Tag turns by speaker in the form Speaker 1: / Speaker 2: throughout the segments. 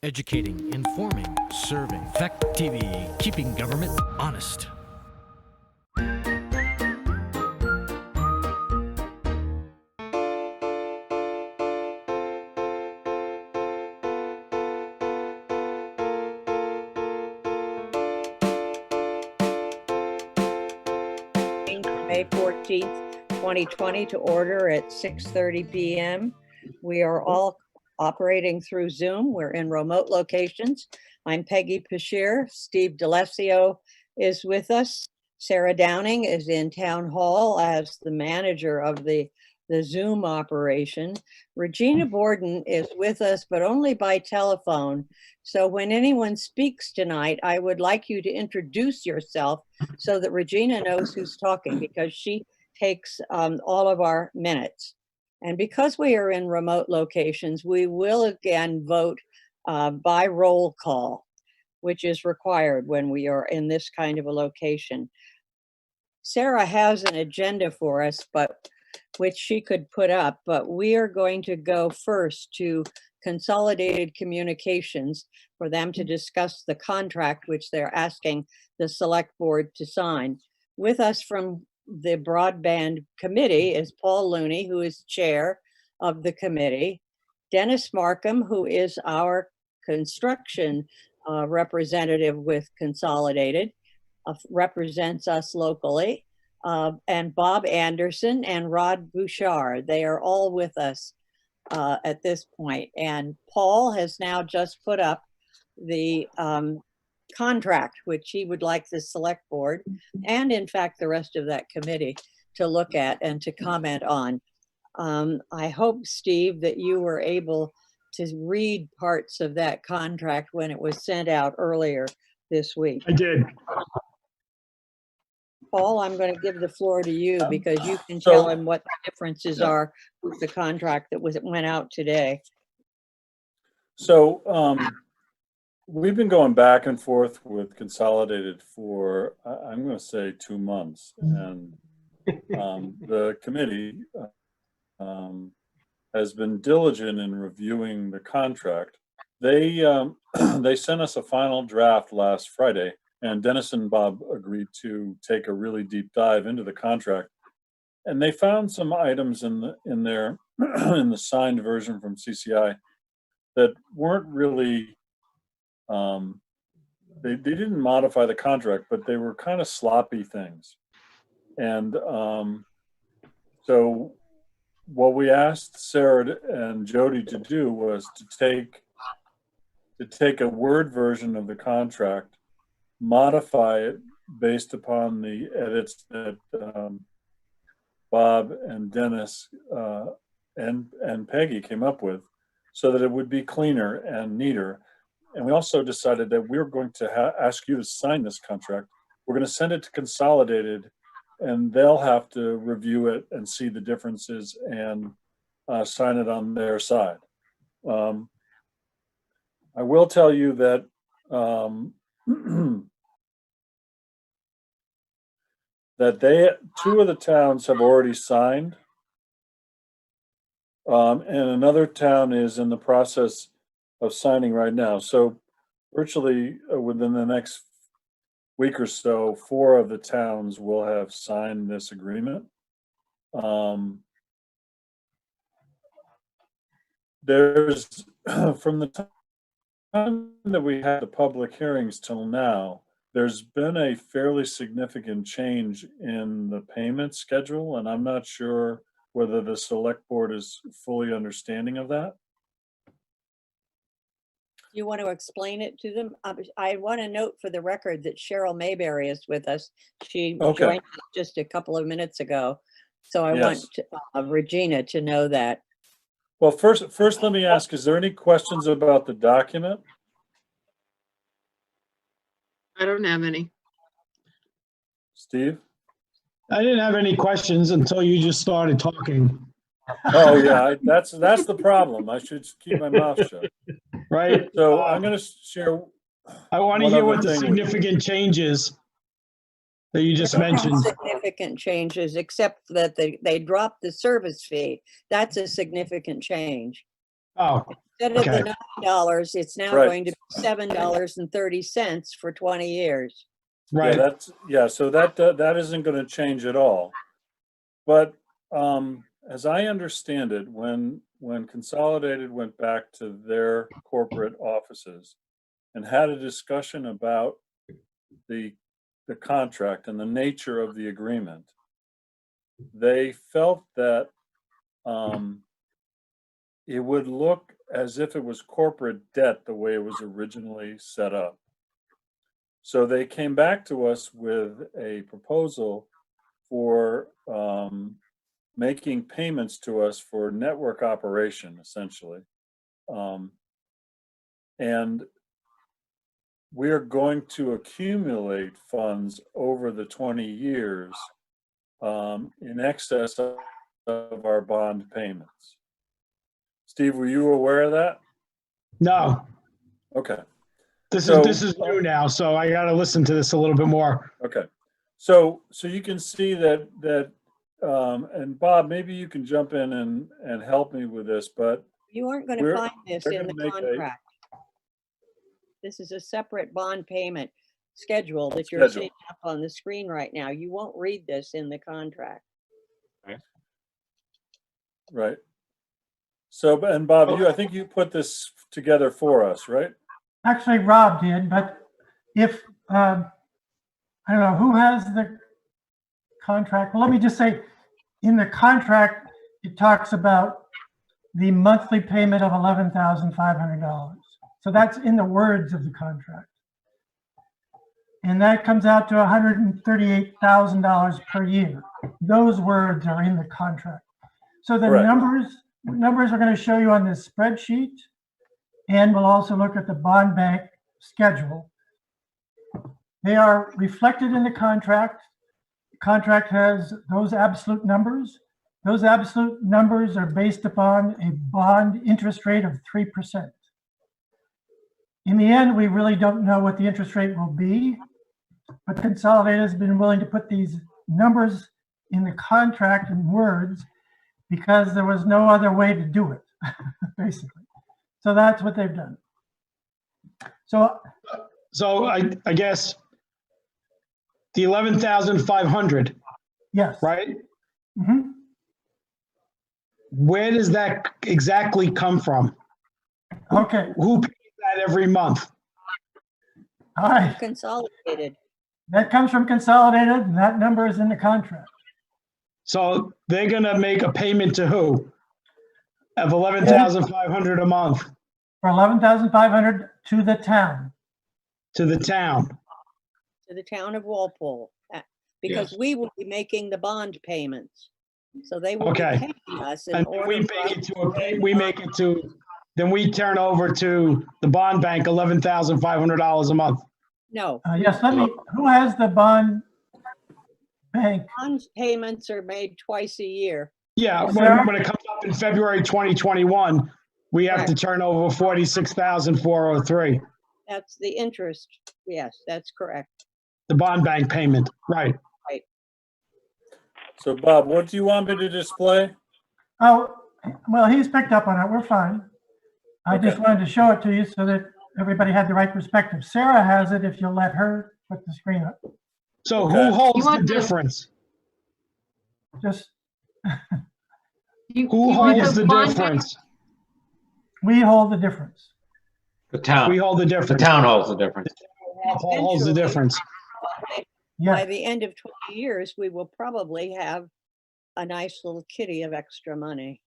Speaker 1: Educating, informing, serving. Fact TV, keeping government honest.
Speaker 2: May 14th, 2020 to order at 6:30 p.m. We are all operating through Zoom. We're in remote locations. I'm Peggy Pashir. Steve D'Alessio is with us. Sarah Downing is in Town Hall as the manager of the Zoom operation. Regina Borden is with us, but only by telephone. So when anyone speaks tonight, I would like you to introduce yourself so that Regina knows who's talking, because she takes all of our minutes. And because we are in remote locations, we will again vote by roll call, which is required when we are in this kind of a location. Sarah has an agenda for us, which she could put up, but we are going to go first to Consolidated Communications for them to discuss the contract which they're asking the select board to sign. With us from the Broadband Committee is Paul Looney, who is chair of the committee, Dennis Markham, who is our construction representative with Consolidated, represents us locally, and Bob Anderson and Rod Bouchard. They are all with us at this point. And Paul has now just put up the contract, which he would like the select board and in fact the rest of that committee to look at and to comment on. I hope, Steve, that you were able to read parts of that contract when it was sent out earlier this week.
Speaker 3: I did.
Speaker 2: Paul, I'm going to give the floor to you because you can tell him what the differences are with the contract that went out today.
Speaker 4: So we've been going back and forth with Consolidated for, I'm going to say 2 months. And the committee has been diligent in reviewing the contract. They sent us a final draft last Friday, and Dennis and Bob agreed to take a really deep dive into the contract. And they found some items in the signed version from CCI that weren't really, they didn't modify the contract, but they were kind of sloppy things. And so what we asked Sarah and Jody to do was to take a Word version of the contract, modify it based upon the edits that Bob and Dennis and Peggy came up with, so that it would be cleaner and neater. And we also decided that we were going to ask you to sign this contract. We're going to send it to Consolidated, and they'll have to review it and see the differences and sign it on their side. I will tell you that that two of the towns have already signed, and another town is in the process of signing right now. So virtually within the next week or so, 4 of the towns will have signed this agreement. There's from the time that we had the public hearings till now, there's been a fairly significant change in the payment schedule, and I'm not sure whether the select board is fully understanding of that.
Speaker 2: You want to explain it to them? I want to note for the record that Cheryl Mayberry is with us. She joined us just a couple of minutes ago. So I want Regina to know that.
Speaker 4: Well, first, let me ask, is there any questions about the document?
Speaker 5: I don't have any.
Speaker 4: Steve?
Speaker 3: I didn't have any questions until you just started talking.
Speaker 4: Oh yeah, that's the problem. I should keep my mouth shut.
Speaker 3: Right.
Speaker 4: So I'm going to share.
Speaker 3: I want to hear what the significant changes that you just mentioned.
Speaker 2: Significant changes, except that they dropped the service fee. That's a significant change.
Speaker 3: Oh,
Speaker 2: Instead of
Speaker 3: Okay.
Speaker 2: the $9, it's now
Speaker 4: Right.
Speaker 2: going to be $7.30 for 20 years.
Speaker 4: Yeah,
Speaker 3: right.
Speaker 4: so that isn't gonna change at all. But, as I understand it, when Consolidated went back to their corporate offices and had a discussion about the contract and the nature of the agreement, they felt that, it would look as if it was corporate debt the way it was originally set up. So they came back to us with a proposal for making payments to us for network operation, essentially. And we're going to accumulate funds over the 20 years in excess of our bond payments. Steve, were you aware of that?
Speaker 3: No,
Speaker 4: Okay.
Speaker 3: this
Speaker 4: So-
Speaker 3: is new now, so I gotta listen to this a little bit more.
Speaker 4: Okay, so you can see that, and Bob, maybe you can jump in and help me with this, but
Speaker 2: You aren't going to
Speaker 4: We're-
Speaker 2: find this
Speaker 4: they're
Speaker 2: in the
Speaker 4: gonna make a-
Speaker 2: contract. This is a separate bond payment schedule that you're
Speaker 4: Schedule.
Speaker 2: seeing up on the screen right now. You won't read this in the contract.
Speaker 4: right. So, and Bob, I think you put this together for us, right?
Speaker 6: Actually, Rob did, but if, I don't know, who has the contract? Well, let me just say, in the contract, it talks about the monthly payment of $11,500. So that's in the words of the contract. And that comes out to $138,000 per year. Those words are in the contract. So the
Speaker 4: Correct.
Speaker 6: numbers are going to show you on this spreadsheet. And we'll also look at the bond bank schedule. They are reflected in the contract. The contract has those absolute numbers. Those absolute numbers are based upon a bond interest rate of 3%. In the end, we really don't know what the interest rate will be, but Consolidated has been willing to put these numbers in the contract in words because there was no other way to do it, basically. So that's what they've done. So
Speaker 3: So I guess the 11,500,
Speaker 6: yes.
Speaker 3: right?
Speaker 6: Mhm.
Speaker 3: Where does that exactly come from?
Speaker 6: Okay,
Speaker 3: Who pays that every month?
Speaker 6: all right.
Speaker 2: Consolidated.
Speaker 6: That comes from Consolidated, and that number is in the contract.
Speaker 3: So they're gonna make a payment to who? Of 11,500 a month
Speaker 6: For $11,500 to the town.
Speaker 3: to the town.
Speaker 2: To the town of Walpole, because we will be making the bond payments. So they will be
Speaker 3: Okay.
Speaker 2: paying us in
Speaker 3: And
Speaker 2: order
Speaker 3: we
Speaker 2: for us
Speaker 3: make it
Speaker 2: to
Speaker 3: to,
Speaker 2: pay
Speaker 3: we
Speaker 2: the
Speaker 3: make
Speaker 2: bond.
Speaker 3: it to, then we turn over to the bond bank $11,500 a month.
Speaker 2: No,
Speaker 6: Yes, who has the bond bank?
Speaker 2: bond payments are made twice a year.
Speaker 3: Yeah,
Speaker 6: Sarah?
Speaker 3: when it comes up in February 2021, we have to turn over 46,403,
Speaker 2: That's the interest. Yes, that's correct.
Speaker 3: the bond bank payment, right?
Speaker 4: So Bob, what do you want me to display?
Speaker 6: Oh, well, he's picked up on it. We're fine. I just
Speaker 4: Okay.
Speaker 6: wanted to show it to you so that everybody had the right perspective. Sarah has it if you'll let her put the screen up.
Speaker 3: So
Speaker 4: Okay.
Speaker 3: who holds
Speaker 5: You
Speaker 3: the
Speaker 5: want the-
Speaker 3: difference?
Speaker 6: Just,
Speaker 3: Who
Speaker 5: You want
Speaker 3: holds the
Speaker 5: bond bank-
Speaker 3: difference?
Speaker 6: we hold the difference.
Speaker 7: The
Speaker 3: We
Speaker 7: town,
Speaker 3: hold the
Speaker 7: the
Speaker 3: difference.
Speaker 7: town holds the difference.
Speaker 3: Walpole holds the
Speaker 2: Eventually,
Speaker 3: difference.
Speaker 2: By
Speaker 6: Yes,
Speaker 2: the end of 20 years, we will probably have a nice little kitty of extra money.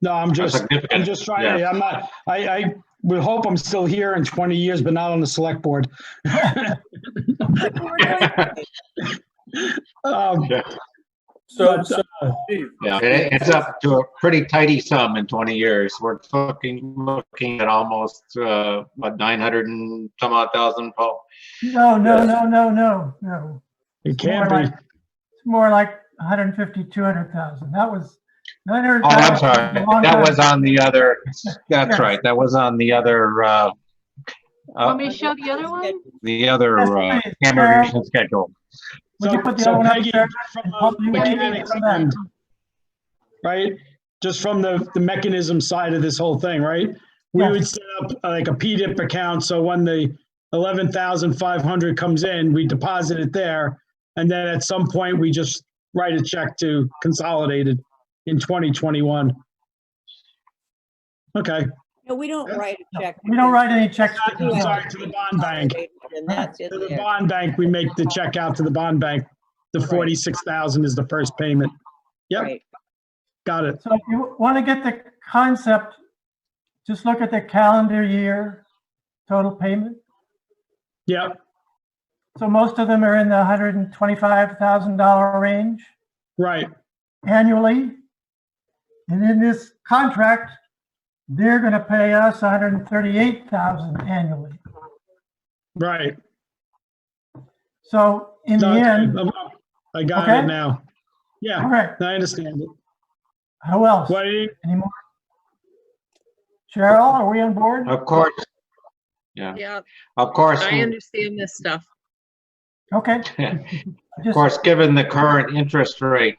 Speaker 3: No, I'm just
Speaker 7: significant,
Speaker 3: trying to,
Speaker 7: yeah.
Speaker 3: I'm not, I would hope I'm still here in 20 years, but not on the select board.
Speaker 2: We're doing
Speaker 7: Yeah.
Speaker 4: So,
Speaker 3: But,
Speaker 4: so Steve,
Speaker 7: Yeah, it adds up to a pretty tidy sum in 20 years. We're looking at almost, what, 900 and some odd thousand, Paul?
Speaker 6: no.
Speaker 3: It
Speaker 6: It's more
Speaker 3: can't
Speaker 6: like-
Speaker 3: be.
Speaker 6: It's more like 150, 200,000. That was 900.
Speaker 7: Oh, I'm sorry. That was on the other, that's
Speaker 6: Yes.
Speaker 7: right. That was on the other,
Speaker 5: Want me to show the other one?
Speaker 6: Yes, please.
Speaker 7: amortization schedule.
Speaker 6: Would
Speaker 3: So
Speaker 6: you put the other one up
Speaker 3: Peggy,
Speaker 6: there?
Speaker 3: from
Speaker 6: Paul,
Speaker 3: a
Speaker 6: you want me to
Speaker 3: mechanics
Speaker 6: come back?
Speaker 3: end, right? just from the mechanism side of this whole thing, right? We
Speaker 6: Yes.
Speaker 3: would set up like a PDIP account, so when the 11,500 comes in, we deposit it there. And then at some point, we just write a check to Consolidated in 2021. Okay,
Speaker 2: No, we don't write a check.
Speaker 6: We don't write any checks. to
Speaker 3: I'm
Speaker 6: the-
Speaker 3: sorry, to the bond bank.
Speaker 2: And that's it
Speaker 3: To the
Speaker 2: there.
Speaker 3: bond bank, we make the check out to the bond bank. The
Speaker 2: Right.
Speaker 3: 46,000 is the first payment. Yep,
Speaker 2: Right.
Speaker 6: So
Speaker 3: got it.
Speaker 6: if you want to get the concept, just look at the calendar year total payment.
Speaker 3: Yep,
Speaker 6: So most of them are in the $125,000 range
Speaker 3: right,
Speaker 6: annually. And in this contract, they're going to pay us $138,000 annually.
Speaker 3: right.
Speaker 6: So in the
Speaker 3: Okay,
Speaker 6: end,
Speaker 3: I got
Speaker 6: Okay.
Speaker 3: it now.
Speaker 6: all
Speaker 3: Yeah,
Speaker 6: right,
Speaker 3: I understand it.
Speaker 6: who else?
Speaker 3: What do you-
Speaker 6: Any more? Cheryl, are we on board?
Speaker 7: Of course. Yeah,
Speaker 5: Yeah,
Speaker 7: of course.
Speaker 5: I understand this stuff.
Speaker 6: Okay.
Speaker 7: Of
Speaker 6: Just-
Speaker 7: course, given the current interest rate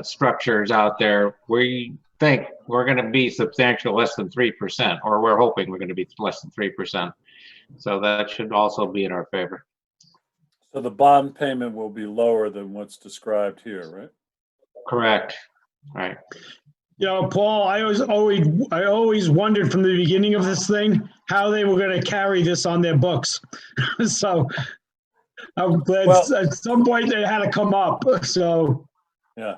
Speaker 7: structures out there, we think we're going to be substantially less than 3%, or we're hoping we're going to be less than 3%. So that should also be in our favor.
Speaker 4: So the bond payment will be lower than what's described here, right?
Speaker 7: Correct. Right.
Speaker 3: You know, Paul, I always wondered from the beginning of this thing how they were going to carry this on their books. So I'm glad
Speaker 4: Well-
Speaker 3: at some point they had to come up. So
Speaker 4: Yeah.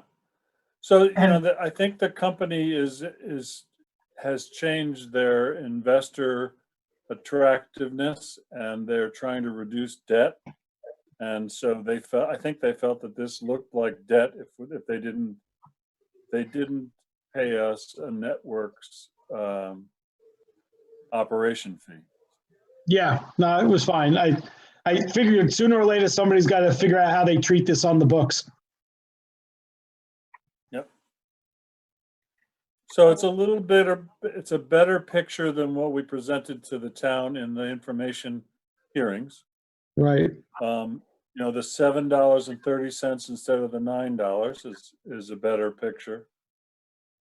Speaker 4: So,
Speaker 6: And-
Speaker 4: I think the company has changed their investor attractiveness, and they're trying to reduce debt. And so I think they felt that this looked like debt if they didn't pay us a networks operation fee.
Speaker 3: yeah, no, it was fine. I figured sooner or later somebody's got to figure out how they treat this on the books.
Speaker 4: So it's it's a better picture than what we presented to the town in the information hearings.
Speaker 3: Right.
Speaker 4: The $7.30 instead of the $9 is a better picture.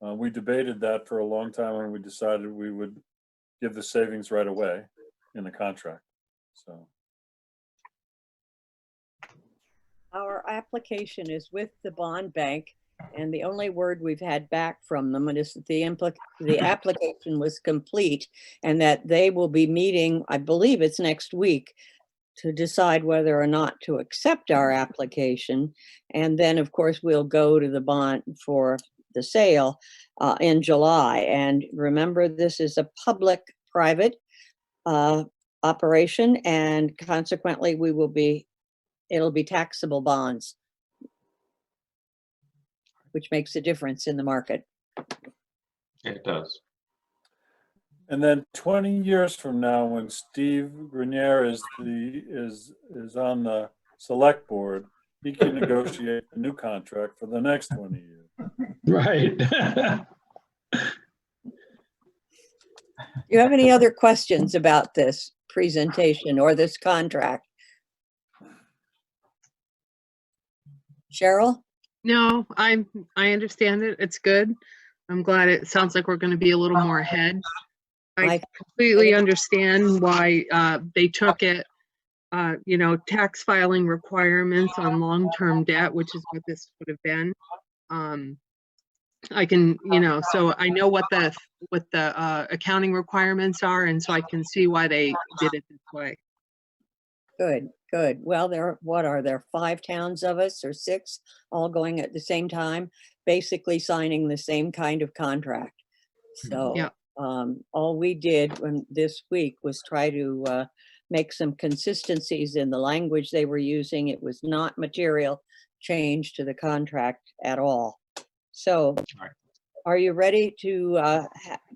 Speaker 4: We debated that for a long time, and we decided we would give the savings right away in the contract. So
Speaker 2: Our application is with the bond bank, and the only word we've had back from them is that the application was complete and that they will be meeting, I believe it's next week, to decide whether or not to accept our application. And then, of course, we'll go to the bond for the sale in July. And remember, this is a public-private operation, and consequently, it'll be taxable bonds, which makes a difference in the market.
Speaker 7: It does.
Speaker 4: And then 20 years from now, when Steve Grenier is on the select board, he can negotiate a new contract for the next 20 years.
Speaker 3: Right.
Speaker 2: You have any other questions about this presentation or this contract? Cheryl?
Speaker 5: No, I understand it. It's good. I'm glad it sounds like we're going to be a little more ahead. I
Speaker 2: I-
Speaker 5: completely understand why they took it, tax filing requirements on long-term debt, which is what this would have been. I can, so I know what the accounting requirements are, and so I can see why they did it this way.
Speaker 2: Good, good. Well, what are there, 5 towns of us or 6 all going at the same time, basically signing the same kind of contract. So
Speaker 5: Yeah.
Speaker 2: all we did this week was try to make some consistencies in the language they were using. It was not material change to the contract at all. So
Speaker 7: Right.
Speaker 2: are you ready to,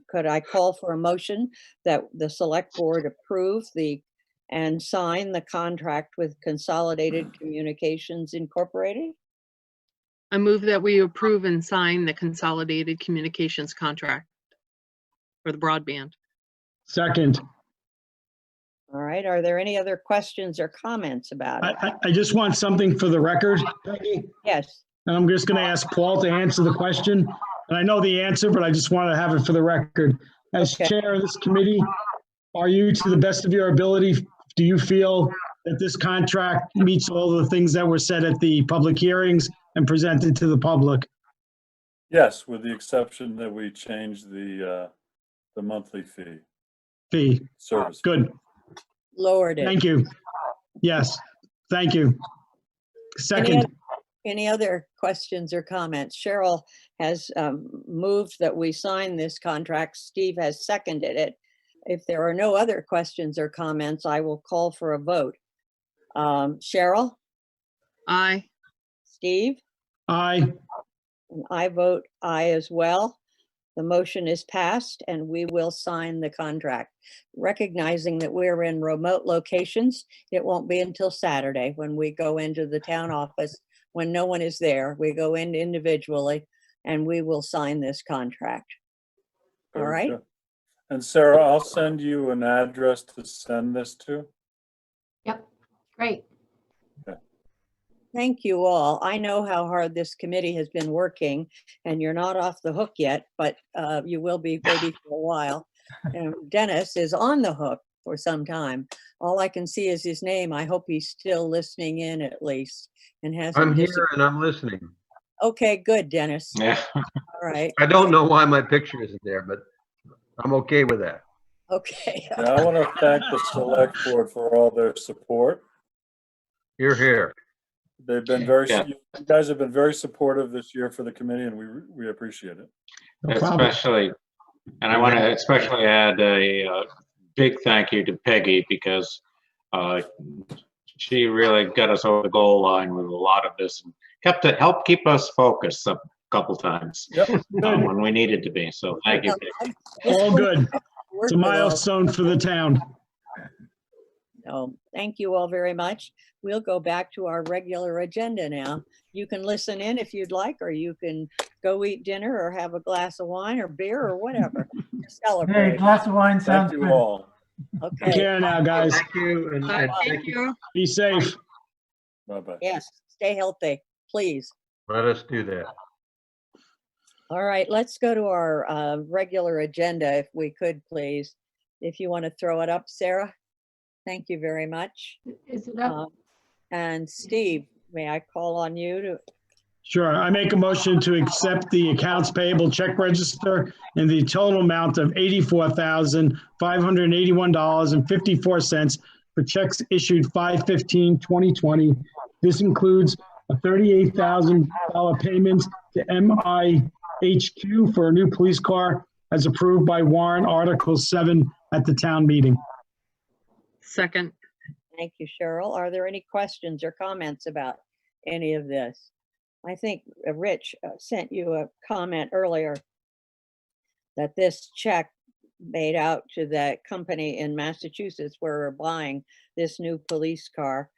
Speaker 2: could I call for a motion that the select board approve and sign the contract with Consolidated Communications Incorporated?
Speaker 5: I move that we approve and sign the Consolidated Communications contract for the broadband.
Speaker 3: Second,
Speaker 2: All right, are there any other questions or comments about it?
Speaker 3: I just want something for the record, Peggy.
Speaker 2: Yes,
Speaker 3: And I'm just going to ask Paul to answer the question. and I know the answer, but I just want to have it for the record. As
Speaker 2: Okay.
Speaker 3: chair of this committee, are you, to the best of your ability, do you feel that this contract meets all the things that were said at the public hearings and presented to the public?
Speaker 4: Yes, with the exception that we changed the monthly
Speaker 3: Fee,
Speaker 4: service.
Speaker 3: good,
Speaker 2: Lowered it.
Speaker 3: thank you. Yes, thank you. Second,
Speaker 2: Any other questions or comments? Cheryl has moved that we sign this contract. Steve has seconded it. If there are no other questions or comments, I will call for a vote. Cheryl,
Speaker 5: Aye.
Speaker 2: Steve,
Speaker 3: aye.
Speaker 2: and I vote aye as well. The motion is passed and we will sign the contract. Recognizing that we're in remote locations, it won't be until Saturday when we go into the town office, when no one is there. We go in individually and we will sign this contract. All
Speaker 4: Very
Speaker 2: right?
Speaker 4: good. And Sarah, I'll send you an address to send this to.
Speaker 8: Yep, great.
Speaker 2: Thank you all. I know how hard this committee has been working and you're not off the hook yet, but you will be maybe for a while. And Dennis is on the hook for some time. All I can see is his name. I hope he's still listening in at least and hasn't.
Speaker 9: I'm here and I'm listening.
Speaker 2: Okay, good, Dennis.
Speaker 7: Yeah.
Speaker 2: All right.
Speaker 9: I don't know why my picture isn't there, but I'm okay with that.
Speaker 2: Okay.
Speaker 4: Yeah, I want to thank the select board for all their support.
Speaker 9: You're here.
Speaker 4: They've been very,
Speaker 7: Yeah.
Speaker 4: you guys have been very supportive this year for the committee and we appreciate it.
Speaker 3: No problem.
Speaker 7: Especially, and I want to especially add a big thank you to Peggy because she really got us over the goal line with a lot of this and helped keep us focused a couple times
Speaker 4: Yep.
Speaker 7: when we needed to be. So thank you, Peggy.
Speaker 3: All good.
Speaker 2: Work
Speaker 3: It's a
Speaker 2: with all-
Speaker 3: milestone for the town.
Speaker 2: So thank you all very much. We'll go back to our regular agenda now. You can listen in if you'd like, or you can go eat dinner or have a glass of wine or beer or whatever to
Speaker 6: Hey,
Speaker 2: celebrate.
Speaker 6: glass of wine
Speaker 4: Thank
Speaker 6: sounds
Speaker 4: you
Speaker 6: good.
Speaker 4: all.
Speaker 3: Take
Speaker 2: Okay,
Speaker 3: care now, guys.
Speaker 9: Thank you. And
Speaker 5: Thank you.
Speaker 3: Be safe.
Speaker 4: Bye-bye.
Speaker 2: yes, stay healthy, please.
Speaker 9: let us do that.
Speaker 2: All right, let's go to our regular agenda if we could, please. If you want to throw it up, Sarah. Thank you very much.
Speaker 8: Is it up?
Speaker 2: Um, And Steve, may I call on you to,
Speaker 3: Sure. I make a motion to accept the accounts payable check register in the total amount of $84,581.54 for checks issued 5/15/2020. This includes a $38,000 payment to MIHQ for a new police car as approved by warrant Article 7 at the town meeting.
Speaker 5: Second.
Speaker 2: thank you, Cheryl. Are there any questions or comments about any of this? I think Rich sent you a comment earlier that this check made out to that company in Massachusetts where we're buying this new police car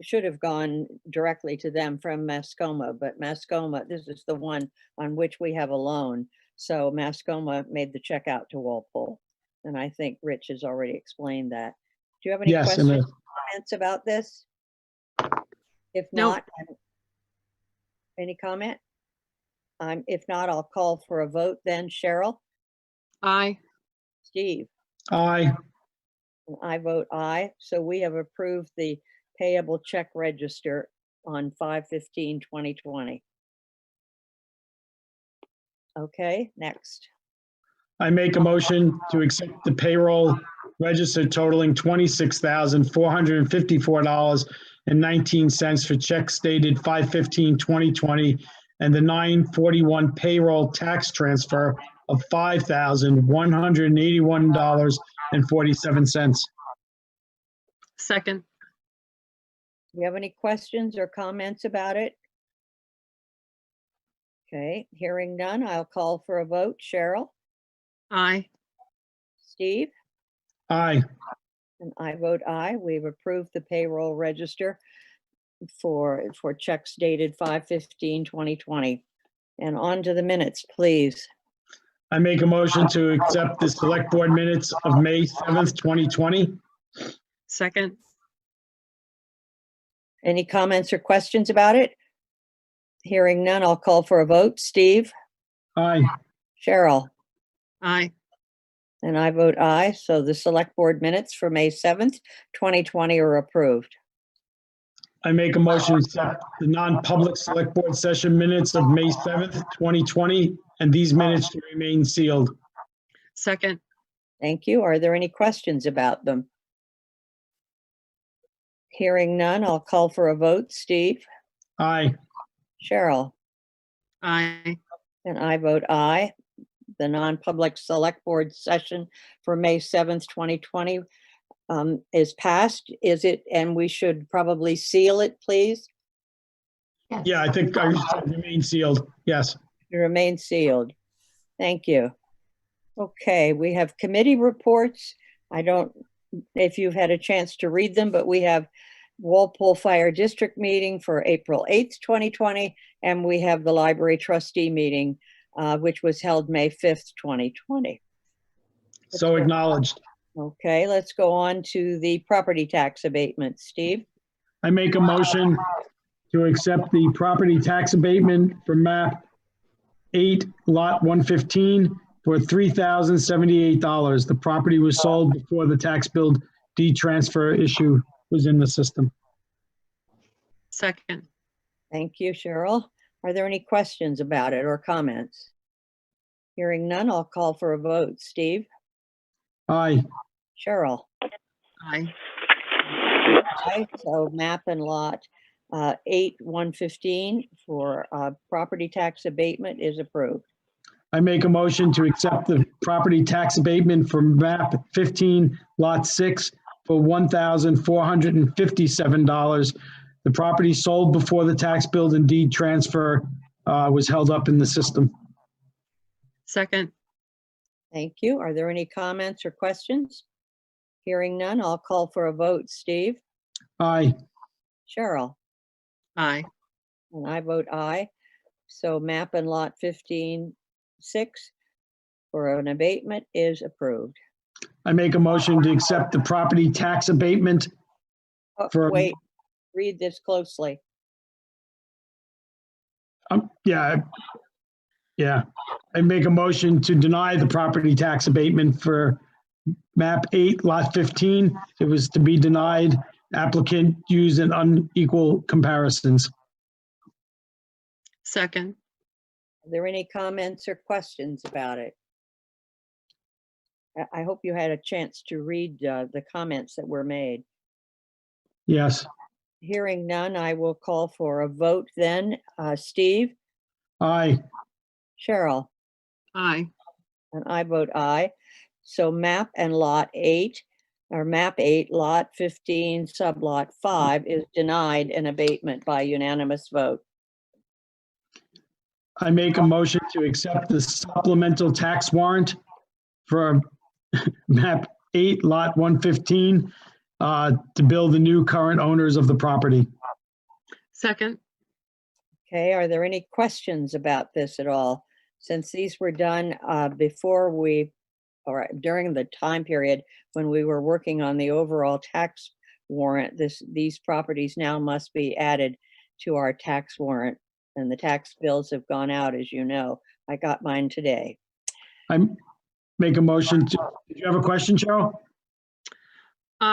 Speaker 2: should have gone directly to them from Mascoma, but Mascoma, this is the one on which we have a loan. So Mascoma made the check out to Walpole. And I think Rich has already explained that. Do you have any
Speaker 3: Yes,
Speaker 2: questions,
Speaker 3: and
Speaker 2: comments about this? If
Speaker 5: No.
Speaker 2: not, any comment? If not, I'll call for a vote then. Cheryl,
Speaker 5: Aye.
Speaker 2: Steve,
Speaker 3: aye.
Speaker 2: and I vote aye. So we have approved the payable check register on 5/15/2020. Okay, next.
Speaker 3: I make a motion to accept the payroll register totaling $26,454.19 for checks dated 5/15/2020 and the 9/41 payroll tax transfer of $5,181.47.
Speaker 5: Second.
Speaker 2: Do you have any questions or comments about it? Okay, hearing none, I'll call for a vote. Cheryl,
Speaker 5: Aye.
Speaker 2: Steve,
Speaker 3: Aye.
Speaker 2: and I vote aye. We've approved the payroll register for checks dated 5/15/2020. And on to the minutes, please.
Speaker 3: I make a motion to accept the select board minutes of May 7th, 2020.
Speaker 5: Second.
Speaker 2: Any comments or questions about it? Hearing none, I'll call for a vote. Steve,
Speaker 3: Aye.
Speaker 2: Cheryl,
Speaker 5: Aye.
Speaker 2: and I vote aye. So the select board minutes for May 7th, 2020 are approved.
Speaker 3: I make a motion to accept the non-public select board session minutes of May 7th, 2020, and these minutes to remain sealed.
Speaker 5: Second.
Speaker 2: Thank you. Are there any questions about them? Hearing none, I'll call for a vote. Steve,
Speaker 3: Aye.
Speaker 2: Cheryl,
Speaker 5: Aye.
Speaker 2: and I vote aye. The non-public select board session for May 7th, 2020 is passed. Is it, and we should probably seal it, please?
Speaker 8: Yes.
Speaker 3: Yeah, I think I said remain sealed. Yes.
Speaker 2: It remains sealed. Thank you. Okay, we have committee reports. I don't, if you've had a chance to read them, but we have Walpole Fire District meeting for April 8th, 2020, and we have the library trustee meeting, which was held May 5th, 2020.
Speaker 3: So acknowledged.
Speaker 2: Okay, let's go on to the property tax abatement. Steve,
Speaker 3: I make a motion to accept the property tax abatement for map 8, lot 115 for $3,078. The property was sold before the tax bill deed transfer issue was in the system.
Speaker 5: Second.
Speaker 2: thank you, Cheryl. Are there any questions about it or comments? Hearing none, I'll call for a vote. Steve,
Speaker 3: Aye.
Speaker 2: Cheryl,
Speaker 5: Aye.
Speaker 2: aye. So map and lot 8, 115 for property tax abatement is approved.
Speaker 3: I make a motion to accept the property tax abatement for map 15, lot 6 for $1,457. The property sold before the tax bill and deed transfer was held up in the system.
Speaker 5: Second.
Speaker 2: Thank you. Are there any comments or questions? Hearing none, I'll call for a vote. Steve,
Speaker 3: Aye.
Speaker 2: Cheryl,
Speaker 5: Aye.
Speaker 2: and I vote aye. So map and lot 15, 6 for an abatement is approved.
Speaker 3: I make a motion to accept the property tax abatement.
Speaker 2: Oh,
Speaker 3: For-
Speaker 2: wait, read this closely.
Speaker 3: Yeah. I make a motion to deny the property tax abatement for map 8, lot 15. It was to be denied. Applicant used in unequal comparisons.
Speaker 5: Second.
Speaker 2: Are there any comments or questions about it? I hope you had a chance to read the comments that were made.
Speaker 3: Yes.
Speaker 2: Hearing none, I will call for a vote then. Steve,
Speaker 3: Aye.
Speaker 2: Cheryl,
Speaker 5: Aye.
Speaker 2: and I vote aye. So map and lot 8, or map 8, lot 15, sublot 5 is denied an abatement by unanimous vote.
Speaker 3: I make a motion to accept the supplemental tax warrant for map 8, lot 115 to bill the new current owners of the property.
Speaker 5: Second.
Speaker 2: Okay, are there any questions about this at all? Since these were done before we, or during the time period when we were working on the overall tax warrant, these properties now must be added to our tax warrant. And the tax bills have gone out, as you know. I got mine today.
Speaker 3: I make a motion to, did you have a question, Cheryl?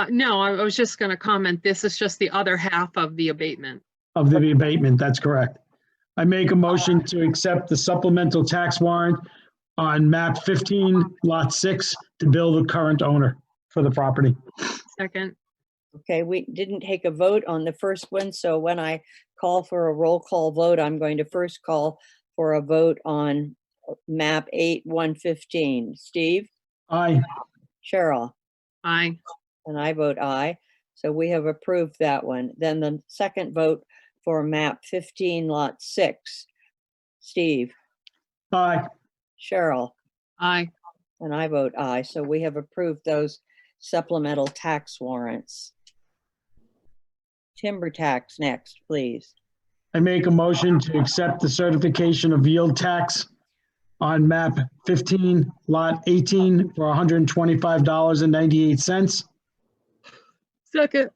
Speaker 5: No, I was just going to comment. This is just the other half of the abatement.
Speaker 3: Of the abatement, that's correct. I make a motion to accept the supplemental tax warrant on map 15, lot 6 to bill the current owner for the property.
Speaker 5: Second.
Speaker 2: Okay, we didn't take a vote on the first one, so when I call for a roll call vote, I'm going to first call for a vote on map 8, 115. Steve,
Speaker 3: Aye.
Speaker 2: Cheryl,
Speaker 5: Aye.
Speaker 2: and I vote aye. So we have approved that one. Then the second vote for map 15, lot 6. Steve,
Speaker 3: Aye.
Speaker 2: Cheryl,
Speaker 5: Aye.
Speaker 2: and I vote aye. So we have approved those supplemental tax warrants. Timber tax next, please.
Speaker 3: I make a motion to accept the certification of yield tax on map 15, lot 18 for $125.98.
Speaker 5: Second.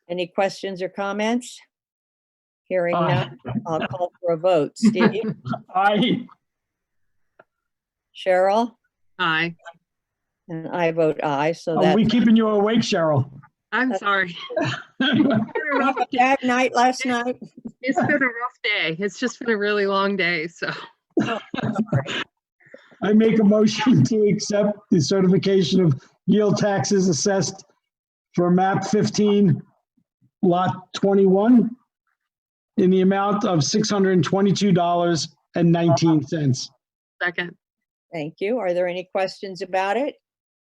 Speaker 2: Any questions or comments? Hearing
Speaker 3: Aye.
Speaker 2: none, I'll call for a vote. Steve,
Speaker 3: Aye.
Speaker 2: Cheryl,
Speaker 5: Aye.
Speaker 2: and I vote aye, so
Speaker 3: Are we
Speaker 2: that's
Speaker 3: keeping you awake, Cheryl?
Speaker 5: I'm sorry.
Speaker 2: have a bad night last night.
Speaker 5: It's been a rough day. It's just been a really long day, so.
Speaker 3: I make a motion to accept the certification of yield taxes assessed for map 15, lot 21, in the amount of $622.19.
Speaker 5: Second.
Speaker 2: Thank you. Are there any questions about it?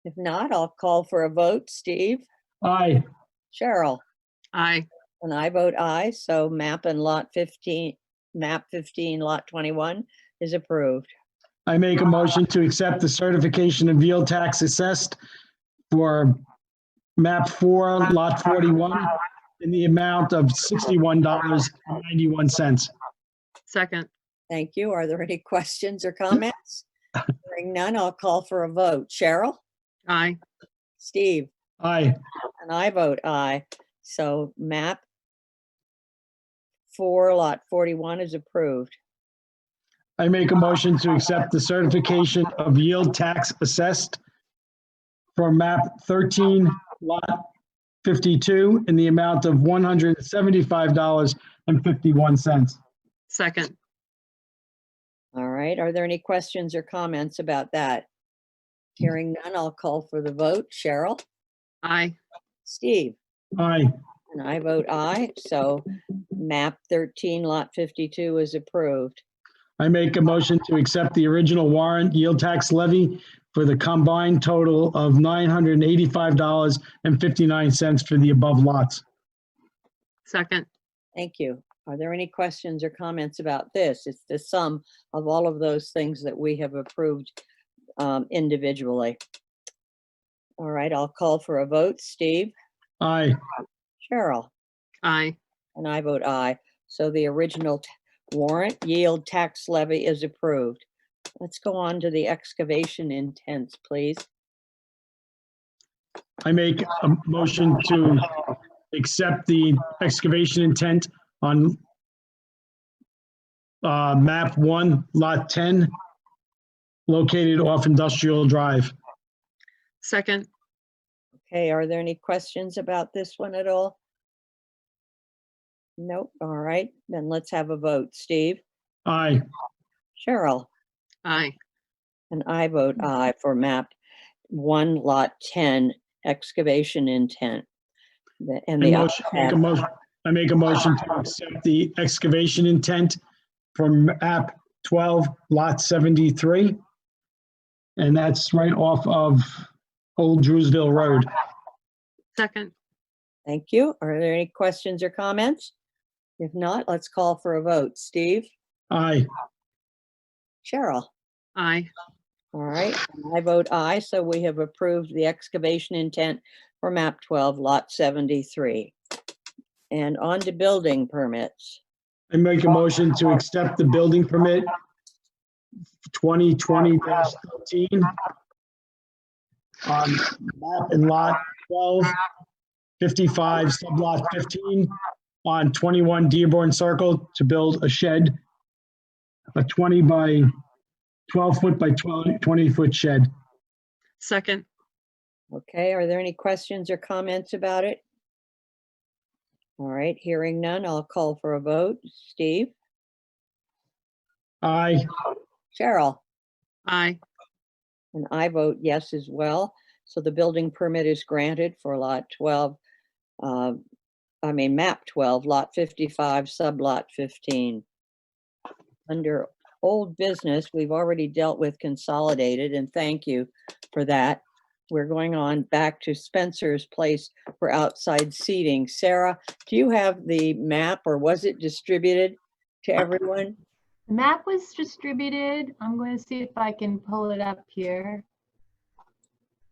Speaker 2: If not, I'll call for a vote. Steve,
Speaker 3: Aye.
Speaker 2: Cheryl,
Speaker 5: Aye.
Speaker 2: and I vote aye, so map 15, lot 21 is approved.
Speaker 3: I make a motion to accept the certification of yield tax assessed for map 4, lot 41, in the amount of $61.91.
Speaker 5: Second.
Speaker 2: Thank you. Are there any questions or comments? Hearing none, I'll call for a vote. Cheryl,
Speaker 5: Aye.
Speaker 2: Steve,
Speaker 3: Aye.
Speaker 2: and I vote aye. So map 4, lot 41 is approved.
Speaker 3: I make a motion to accept the certification of yield tax assessed for map 13, lot 52, in the amount of $175.51.
Speaker 5: Second.
Speaker 2: All right. Are there any questions or comments about that? Hearing none, I'll call for the vote. Cheryl,
Speaker 5: Aye.
Speaker 2: Steve,
Speaker 3: Aye.
Speaker 2: and I vote aye. So map 13, lot 52 is approved.
Speaker 3: I make a motion to accept the original warrant yield tax levy for the combined total of $985.59 for the above lots.
Speaker 5: Second.
Speaker 2: Thank you. Are there any questions or comments about this? It's the sum of all of those things that we have approved individually. All right, I'll call for a vote. Steve,
Speaker 3: Aye.
Speaker 2: Cheryl,
Speaker 5: Aye.
Speaker 2: and I vote aye. So the original warrant yield tax levy is approved. Let's go on to the excavation intents, please.
Speaker 3: I make a motion to accept the excavation intent on map 1, lot 10, located off Industrial Drive.
Speaker 5: Second.
Speaker 2: Okay, are there any questions about this one at all? Nope. All right, then let's have a vote. Steve,
Speaker 3: Aye.
Speaker 2: Cheryl,
Speaker 5: Aye.
Speaker 2: and I vote aye for map 1, lot 10, excavation intent. And the
Speaker 3: I make a motion to accept the excavation intent from map 12, lot 73. And that's right off of Old Drewsville Road.
Speaker 5: Second.
Speaker 2: Thank you. Are there any questions or comments? If not, let's call for a vote. Steve,
Speaker 3: Aye.
Speaker 2: Cheryl,
Speaker 5: Aye.
Speaker 2: all right, and I vote aye, so we have approved the excavation intent for map 12, lot 73. And on to building permits.
Speaker 3: I make a motion to accept the building permit 2020-13 on map and lot 12, 55, sublot 15, on 21 Dearborn Circle to build a shed, a 20 by 12 foot by 20 foot shed.
Speaker 5: Second.
Speaker 2: Okay, are there any questions or comments about it? All right, hearing none, I'll call for a vote. Steve,
Speaker 3: Aye.
Speaker 2: Cheryl,
Speaker 5: Aye.
Speaker 2: and I vote yes as well. So the building permit is granted for lot 12, map 12, lot 55, sublot 15. Under old business, we've already dealt with consolidated, and thank you for that. We're going on back to Spencer's Place for outside seating. Sarah, do you have the map, or was it distributed to everyone?
Speaker 8: The map was distributed. I'm going to see if I can pull it up here.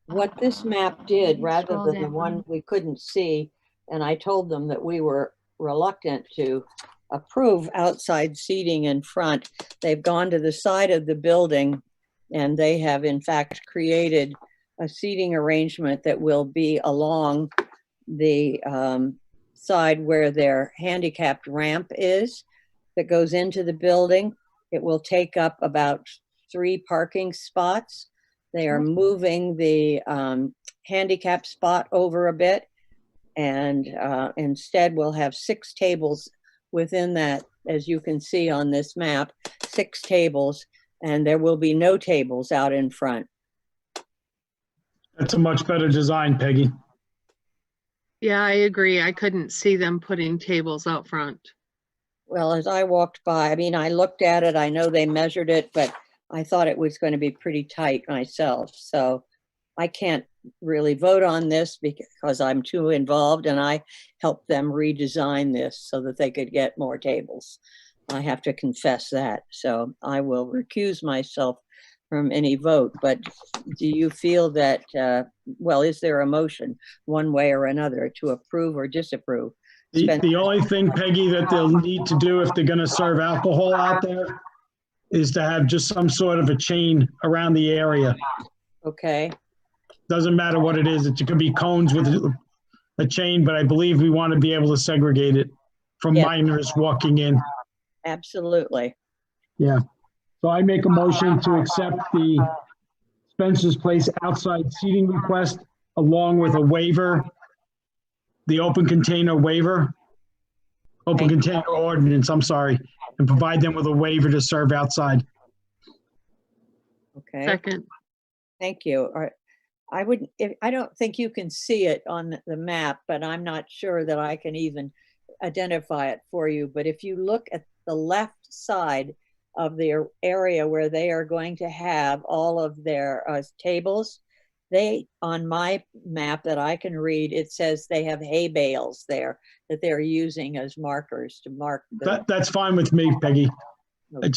Speaker 2: What this map did, rather
Speaker 8: Scroll
Speaker 2: than the
Speaker 8: down.
Speaker 2: one we couldn't see, and I told them that we were reluctant to approve outside seating in front, they've gone to the side of the building, and they have in fact created a seating arrangement that will be along the side where their handicapped ramp is that goes into the building. It will take up about 3 parking spots. They are moving the handicap spot over a bit, and instead we'll have 6 tables within that, as you can see on this map, 6 tables, and there will be no tables out in front.
Speaker 3: That's a much better design, Peggy.
Speaker 5: Yeah, I agree. I couldn't see them putting tables out front.
Speaker 2: Well, as I walked by, I mean, I looked at it, I know they measured it, but I thought it was going to be pretty tight myself. So I can't really vote on this because I'm too involved, and I helped them redesign this so that they could get more tables. I have to confess that. So I will recuse myself from any vote. But do you feel that, well, is there a motion one way or another to approve or disapprove?
Speaker 3: The only thing, Peggy, that they'll need to do if they're gonna serve alcohol out there is to have just some sort of a chain around the area.
Speaker 2: Okay,
Speaker 3: Doesn't matter what it is. It could be cones with a chain, but I believe we want to be able to segregate it from
Speaker 2: Yeah.
Speaker 3: minors walking in.
Speaker 2: absolutely.
Speaker 3: Yeah. So I make a motion to accept the Spencer's Place outside seating request along with a waiver, the open container waiver, open container ordinance, I'm sorry, and provide them with a waiver to serve outside.
Speaker 2: Okay.
Speaker 5: Second,
Speaker 2: Thank you. I don't think you can see it on the map, but I'm not sure that I can even identify it for you. But if you look at the left side of the area where they are going to have all of their tables, on my map that I can read, it says they have hay bales there that they're using as markers to mark.
Speaker 3: That's fine with me, Peggy.
Speaker 2: Okay.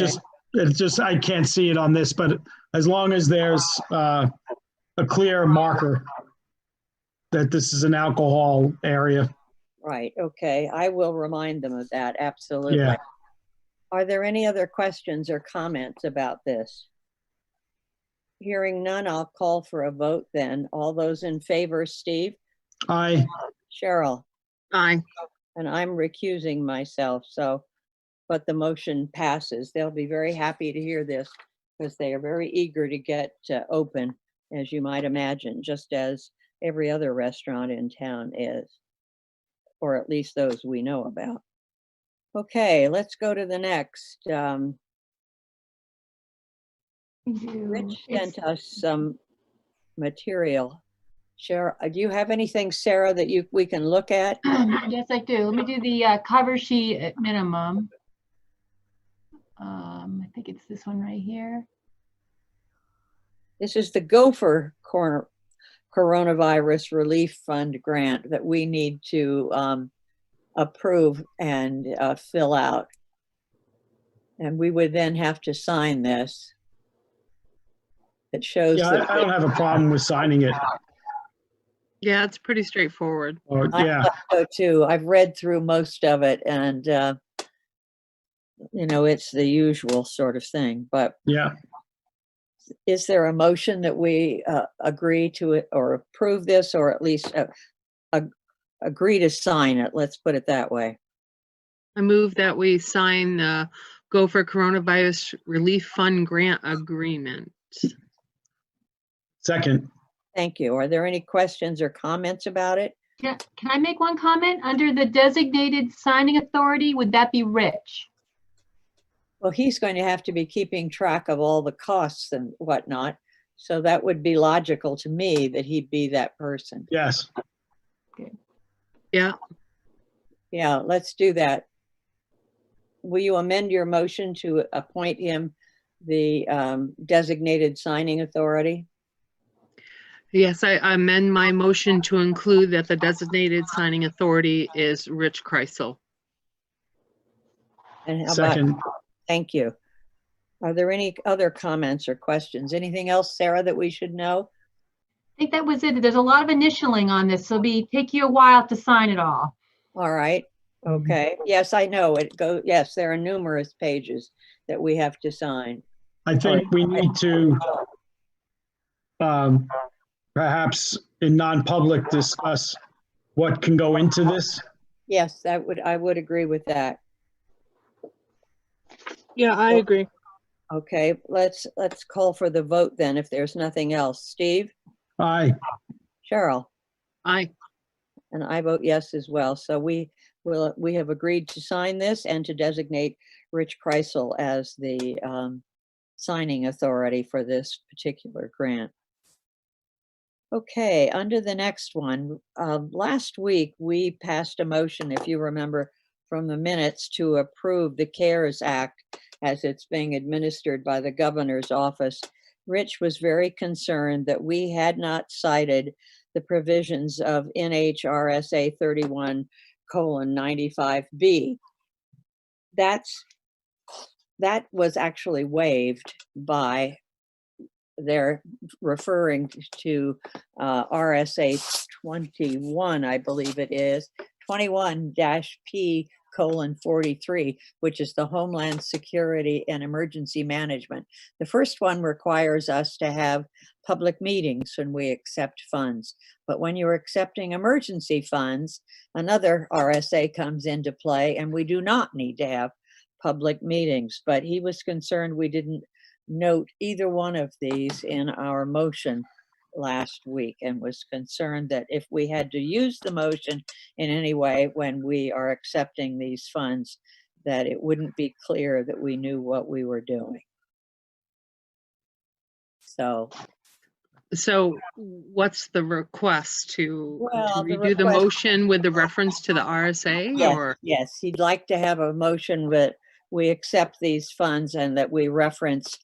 Speaker 3: It's just, I can't see it on this, but as long as there's a clear marker that this is an alcohol area.
Speaker 2: Right, okay. I will remind them of that, absolutely.
Speaker 3: Yeah.
Speaker 2: Are there any other questions or comments about this? Hearing none, I'll call for a vote then. All those in favor, Steve?
Speaker 3: Aye.
Speaker 2: Cheryl?
Speaker 5: aye.
Speaker 2: And I'm recusing myself, so, but the motion passes. They'll be very happy to hear this because they are very eager to get open, as you might imagine, just as every other restaurant in town is, or at least those we know about. Okay, let's go to the next. Rich sent us some material. Cheryl, do you have anything, Sarah, that we can look at?
Speaker 8: Yes, I do. Let me do the cover sheet at minimum. I think it's this one right here.
Speaker 2: This is the Gopher Coronavirus Relief Fund grant that we need to approve and fill out. And we would then have to sign this. It shows
Speaker 3: Yeah,
Speaker 2: that.
Speaker 3: I don't have a problem with signing it.
Speaker 5: Yeah, it's pretty straightforward.
Speaker 3: Or,
Speaker 2: I
Speaker 3: yeah,
Speaker 2: thought so too. I've read through most of it, and you know, it's the usual sort of thing. But
Speaker 3: yeah.
Speaker 2: is there a motion that we agree to it or approve this, or at least agree to sign it? Let's put it that way.
Speaker 5: I move that we sign the Gopher Coronavirus Relief Fund Grant Agreement.
Speaker 3: Second.
Speaker 2: Thank you. Are there any questions or comments about it?
Speaker 8: Yeah, can I make one comment? Under the designated signing authority, would that be Rich?
Speaker 2: Well, he's going to have to be keeping track of all the costs and whatnot. So that would be logical to me that he'd be that person.
Speaker 3: Yes.
Speaker 5: Yeah,
Speaker 2: Yeah, let's do that. Will you amend your motion to appoint him the designated signing authority?
Speaker 5: yes, I amend my motion to include that the designated signing authority is Rich Kreisel.
Speaker 2: And how about,
Speaker 3: Second.
Speaker 2: thank you. Are there any other comments or questions? Anything else, Sarah, that we should know?
Speaker 8: I think that was it. There's a lot of initialing on this, so it'll take you a while to sign it all.
Speaker 2: All right. Okay. Yes, I know it go. Yes, there are numerous pages that we have to sign.
Speaker 3: I think we need to perhaps in non-public discuss what can go into this.
Speaker 2: Yes, I would agree with that.
Speaker 5: Yeah, I
Speaker 2: Well-
Speaker 5: agree.
Speaker 2: Okay, let's call for the vote then, if there's nothing else. Steve,
Speaker 3: Aye.
Speaker 2: Cheryl,
Speaker 5: Aye.
Speaker 2: and I vote yes as well. So we have agreed to sign this and to designate Rich Kreisel as the signing authority for this particular grant. Okay, under the next one, last week we passed a motion, if you remember from the minutes, to approve the CARES Act as it's being administered by the governor's office. Rich was very concerned that we had not cited the provisions of NHRSA 31:95B. That was actually waived by they're referring to RSA 21, I believe it is, 21-P:43, which is the Homeland Security and Emergency Management. The first one requires us to have public meetings when we accept funds. But when you're accepting emergency funds, another RSA comes into play, and we do not need to have public meetings. But he was concerned we didn't note either one of these in our motion last week, and was concerned that if we had to use the motion in any way when we are accepting these funds, that it wouldn't be clear that we knew what we were doing. So,
Speaker 5: So what's the request to
Speaker 2: Well, the
Speaker 5: redo the
Speaker 2: request-
Speaker 5: motion with the reference to the RSA
Speaker 2: yes,
Speaker 5: or?
Speaker 2: yes, he'd like to have a motion that we accept these funds and that we reference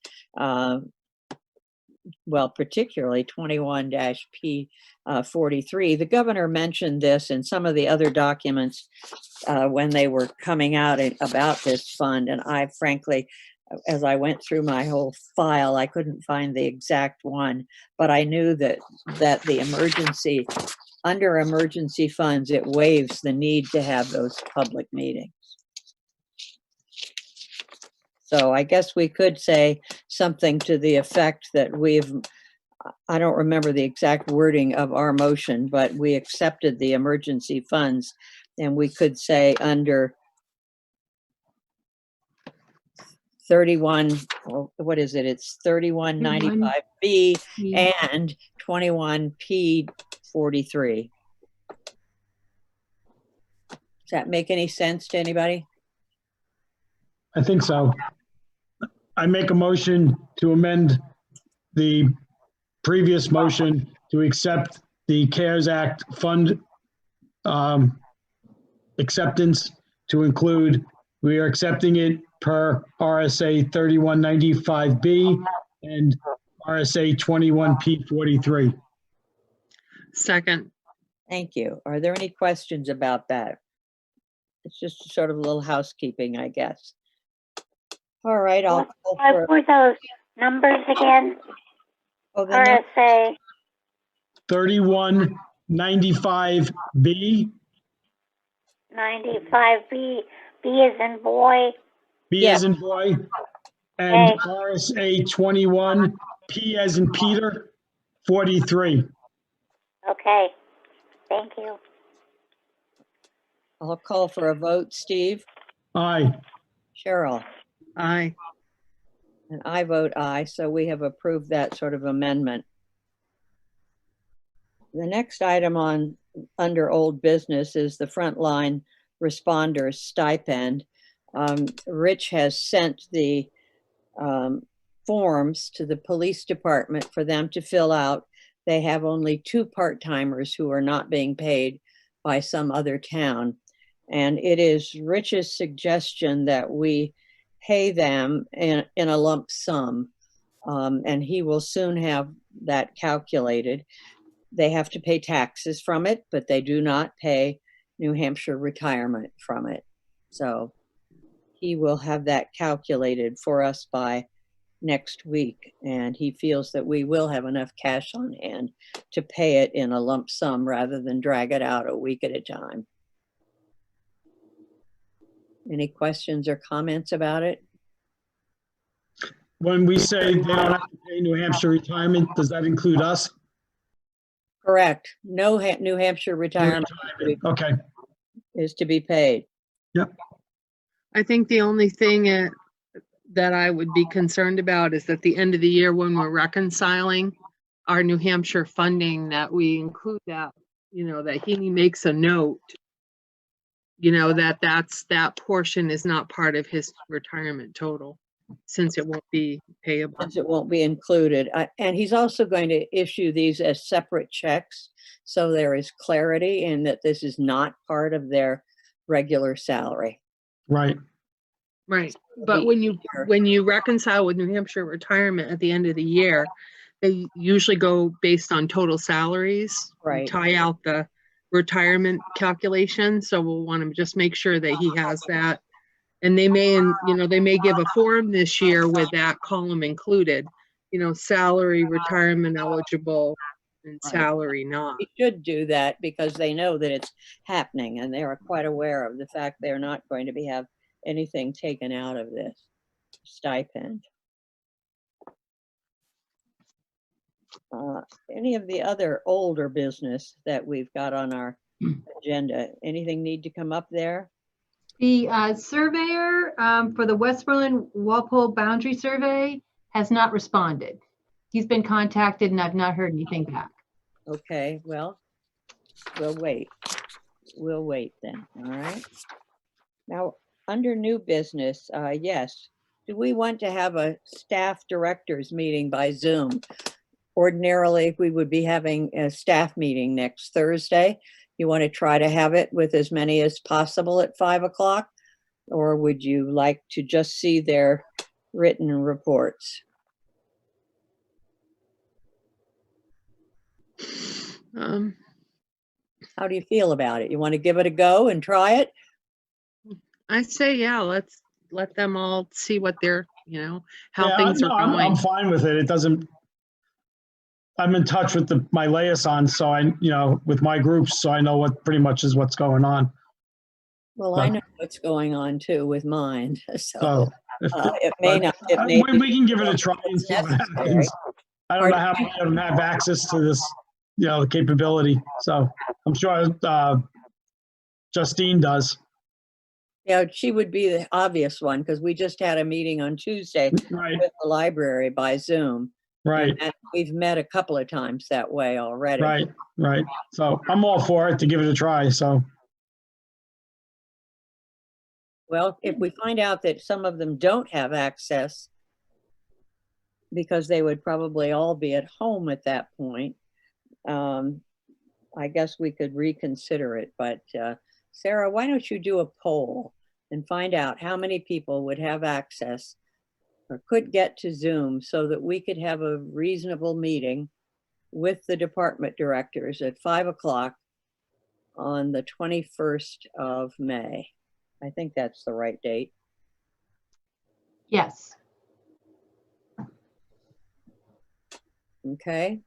Speaker 2: well, particularly 21-P:43. The governor mentioned this in some of the other documents when they were coming out about this fund. And I frankly, as I went through my whole file, I couldn't find the exact one, but I knew that the under emergency funds, it waives the need to have those public meetings. So I guess we could say something to the effect that I don't remember the exact wording of our motion, but we accepted the emergency funds, and we could say under 31, what is it? It's 3195B and 21P:43. Does that make any sense to anybody?
Speaker 3: I think so. I make a motion to amend the previous motion to accept the CARES Act fund acceptance to include, we are accepting it per RSA 3195B and RSA 21P:43.
Speaker 5: Second.
Speaker 2: Thank you. Are there any questions about that? It's just sort of a little housekeeping, I guess. All right, I'll call
Speaker 10: What
Speaker 2: for,
Speaker 10: were those numbers again?
Speaker 2: oh, the num-
Speaker 10: RSA
Speaker 3: 3195B,
Speaker 10: 95B, B as in boy,
Speaker 3: B as in boy, and
Speaker 10: Okay.
Speaker 3: RSA 21, P as in Peter, 43.
Speaker 10: okay, thank you.
Speaker 2: I'll call for a vote. Steve,
Speaker 3: Aye.
Speaker 2: Cheryl,
Speaker 5: Aye.
Speaker 2: and I vote aye, so we have approved that sort of amendment. The next item under old business is the frontline responders stipend. Rich has sent the forms to the police department for them to fill out. They have only 2 part-timers who are not being paid by some other town. And it is Rich's suggestion that we pay them in a lump sum. And he will soon have that calculated. They have to pay taxes from it, but they do not pay New Hampshire retirement from it. So he will have that calculated for us by next week. And he feels that we will have enough cash on hand to pay it in a lump sum rather than drag it out a week at a time. Any questions or comments about it?
Speaker 3: When we say they don't have to pay New Hampshire retirement, does that include us?
Speaker 2: Correct. No New Hampshire retirement.
Speaker 3: Okay,
Speaker 2: is to be paid.
Speaker 5: I think the only thing that I would be concerned about is at the end of the year when we're reconciling our New Hampshire funding, that we include that, that he makes a note, that portion is not part of his retirement total, since it won't be payable.
Speaker 2: Since it won't be included. And he's also going to issue these as separate checks. So there is clarity in that this is not part of their regular salary.
Speaker 3: Right.
Speaker 5: Right, but when you reconcile with New Hampshire retirement at the end of the year, they usually go based on total salaries. You
Speaker 2: Right.
Speaker 5: tie out the retirement calculation, so we'll want to just make sure that he has that. And they may, they may give a form this year with that column included, salary, retirement eligible, and
Speaker 2: Right.
Speaker 5: salary not.
Speaker 2: We should do that because they know that it's happening and they are quite aware of the fact they're not going to have anything taken out of this stipend. Any of the other older business that we've got on our agenda, anything need to come up there?
Speaker 8: The surveyor for the Westmoreland Walpole Boundary Survey has not responded. He's been contacted and I've not heard anything back.
Speaker 2: Okay, well, we'll wait. We'll wait then, all right? Now, under new business, yes, do we want to have a staff directors meeting by Zoom? Ordinarily, we would be having a staff meeting next Thursday. You want to try to have it with as many as possible at 5 o'clock? Or would you like to just see their written reports? How do you feel about it? You want to give it a go and try it?
Speaker 5: I say, yeah, let's let them all see what they're, how
Speaker 3: Yeah,
Speaker 5: things
Speaker 3: no,
Speaker 5: are
Speaker 3: I'm
Speaker 5: going.
Speaker 3: fine with it. It doesn't, I'm in touch with my liaison, so with my groups, so I know what pretty much is what's going on.
Speaker 2: Well, I know what's going on too with mine, so
Speaker 3: So if,
Speaker 2: it may not. It may
Speaker 3: we can give it a try and
Speaker 2: it's
Speaker 3: see what
Speaker 2: necessary.
Speaker 3: happens. I don't know how many of them have access to this, the capability. So I'm sure Justine does.
Speaker 2: Yeah, she would be the obvious one because we just had a meeting on Tuesday
Speaker 3: Right,
Speaker 2: with the library by Zoom.
Speaker 3: right,
Speaker 2: And we've met a couple of times that way already.
Speaker 3: right. So I'm all for it to give it a try. So
Speaker 2: Well, if we find out that some of them don't have access, because they would probably all be at home at that point, I guess we could reconsider it. But Sarah, why don't you do a poll and find out how many people would have access or could get to Zoom so that we could have a reasonable meeting with the department directors at 5 o'clock on the 21st of May. I think that's the right date.
Speaker 8: Yes.
Speaker 2: Okay,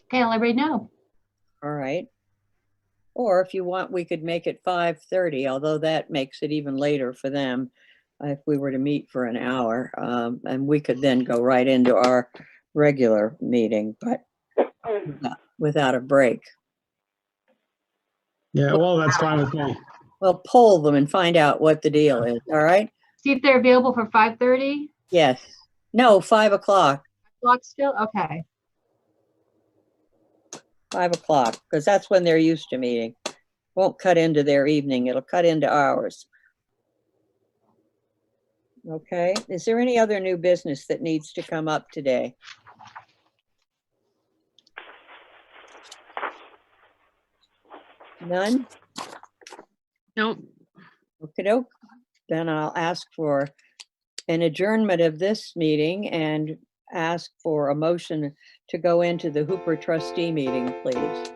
Speaker 8: Okay, I'll let everybody know.
Speaker 2: all right. Or if you want, we could make it 5:30, although that makes it even later for them if we were to meet for an hour. And we could then go right into our regular meeting, but without a break.
Speaker 3: yeah, well, that's fine with me.
Speaker 2: We'll poll them and find out what the deal is, all right?
Speaker 8: See if they're available for 5:30.
Speaker 2: Yes. No, 5 o'clock,
Speaker 8: Block still? Okay.
Speaker 2: 5 o'clock, because that's when they're used to meeting. Won't cut into their evening, it'll cut into ours. Okay, is there any other new business that needs to come up today? None?
Speaker 5: Nope.
Speaker 2: Okey-doke. Then I'll ask for an adjournment of this meeting and ask for a motion to go into the Hooper trustee meeting, please.